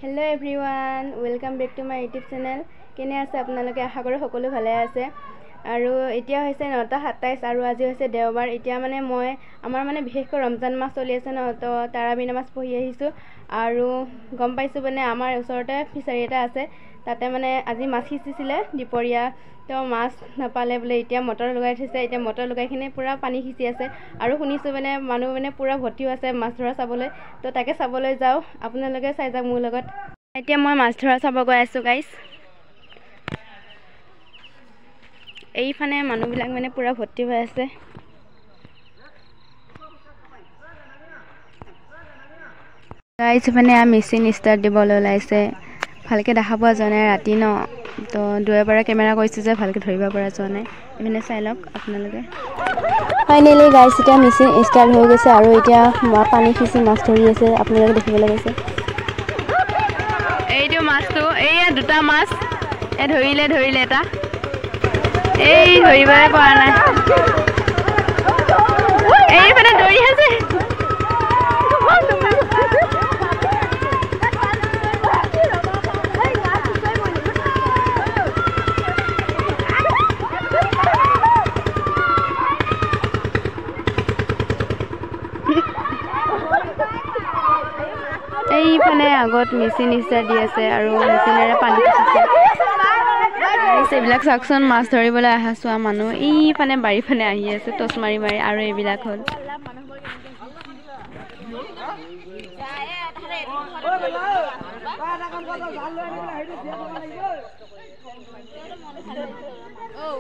Hello everyone, welcome back to my YouTube channel. কেনে আছে আপোনালোকে? আশা কৰো সকলো ভালে আছে। আৰু এতিয়া হৈছে 9:27 আৰু আজি হৈছে দেওবাৰ। এতিয়া মানে মই আমাৰ মানে বিশেষকৈ ৰমজান মাস চলি আছে ন, তো তাৰাবি নামাজ পঢ়ি আহিছো আৰু গম পাইছো মানে আমাৰ ওচৰতে ফিচাৰী এটা আছে। তাতে মানে আজি মাছ সিঁচিছিলে দুপৰীয়া, তো মাছ নাপালে বোলে। এতিয়া মটৰ লগাই থৈছে, এতিয়া মটৰ লগাইখিনি পুৰা পানী সিঁচি আছে আৰু শুনিছো মানে মানুহ মানে পুৰা ভৰ্তিও আছে মাছ ধৰা চাবলৈ। তো তাকে চাবলৈ যাওঁ, আপোনালোকে চাই যাওক মোৰ লগত। এতিয়া মই মাছ ধৰা চাব গৈ আছো গাইছ। এইফানে মানুহবিলাক মানে পুৰা ভৰ্তি হৈ আছে। গাইছ মানে মেচিন ষ্টাৰ্ট দিবলৈ ওলাইছে। ভালকে দেখা পোৱা যোৱা নাই, ৰাতি ন, তো দূৰৰ পৰা কেমেৰা কৰিছে যে ভালকে ধৰিব পৰা যোৱা নাই। এইপিনে চাই লওক আপোনালোকে। ফাইনেলি গাইছ এতিয়া মেচিন ষ্টাৰ্ট হৈ গৈছে আৰু এতিয়া পানী সিঁচি মাছ ধৰি আছে, আপোনালোকে দেখিবলৈ গৈছে। এইটো মাছটো, এইয়া দুটা মাছ ধৰিলে এটা, এই ধৰিবই পৰা নাই, এইফালে দৌৰি আছে। এইফানে আগত মেচিন ষ্টাৰ্ট দি আছে আৰু মেচিনেৰে পানী সিঁচিছে। এইবিলাক চাওকচোন, মাছ ধৰিবলৈ অহা চোৱা মানুহ এইফানে বাৰীফানে আহি আছে টচ মাৰি মাৰি। আৰু এইবিলাক হ'ল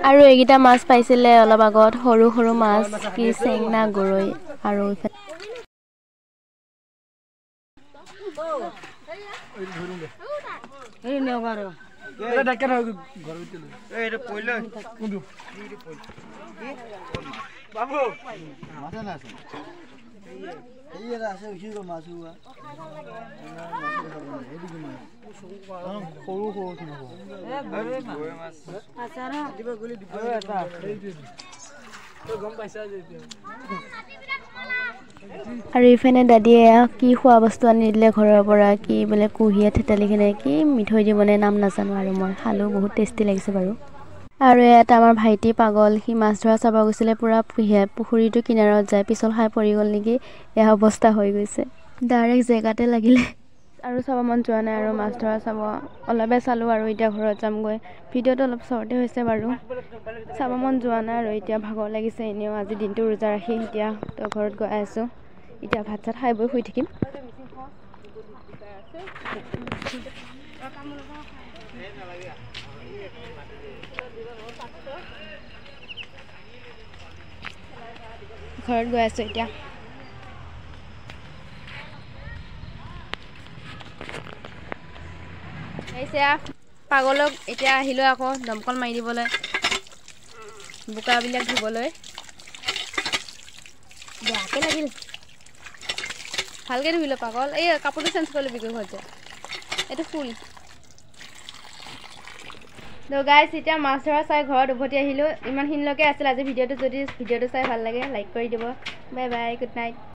আৰু এইকেইটা মাছ পাইছিলে অলপ আগত, সৰু সৰু মাছ, কি চেংনা, গৰৈ। আৰু আৰু ইফানে দাদীয়ে কি খোৱা বস্তু আনি দিলে ঘৰৰ পৰা, কি বোলে কুঁহিয়া থেতালিখিনি, কি মিঠৈ দি বনাই নাম নাজানো, আৰু মই খালোঁ, বহুত টেষ্টি লাগিছে বাৰু। আৰু ইয়াত আমাৰ ভাইটি পাগল, সি মাছ ধৰা চাব গৈছিলে, পুৰা পুখুৰীটো কিনাৰত যায় পিছল খাই পৰি গ'ল নেকি, এয়া অৱস্থা হৈ গৈছে। ডাইৰেক্ট জেগাতে লাগিলে আৰু চাব মন যোৱা নাই আৰু মাছ ধৰা চাব অলপে চালোঁ আৰু এতিয়া ঘৰত যামগৈ। ভিডিঅ'টো অলপ চৰ্টে হৈছে বাৰু, চাব মন যোৱা নাই আৰু এতিয়া ভাগৰ লাগিছে। এনেও আজি দিনটো ৰোজা ৰাখি এতিয়া তো ঘৰত গৈ আছোঁ। এতিয়া ভাত চাত খাই বৈ শুই থাকিম। ঘৰত গৈ আছোঁ এতিয়া। পাগলক এতিয়া আহিলোঁ আকৌ দমকল মাৰি দিবলৈ, বোকাবিলাক ধুবলৈ। বেয়াকে লাগিল, ভালকে ধুই ল পাগল। এই কাপোৰটো চেঞ্জ কৰি ল'বি ঘৰত যে, এইটো ফুল। তো গাইছ এতিয়া মাছ ধৰা চাই ঘৰত উভতি আহিলোঁ। ইমানখিনিলৈকে আছিল আজি ভিডিঅ'টো। যদি ভিডিঅ'টো চাই ভাল লাগে লাইক কৰি দিব। Bye bye, good night.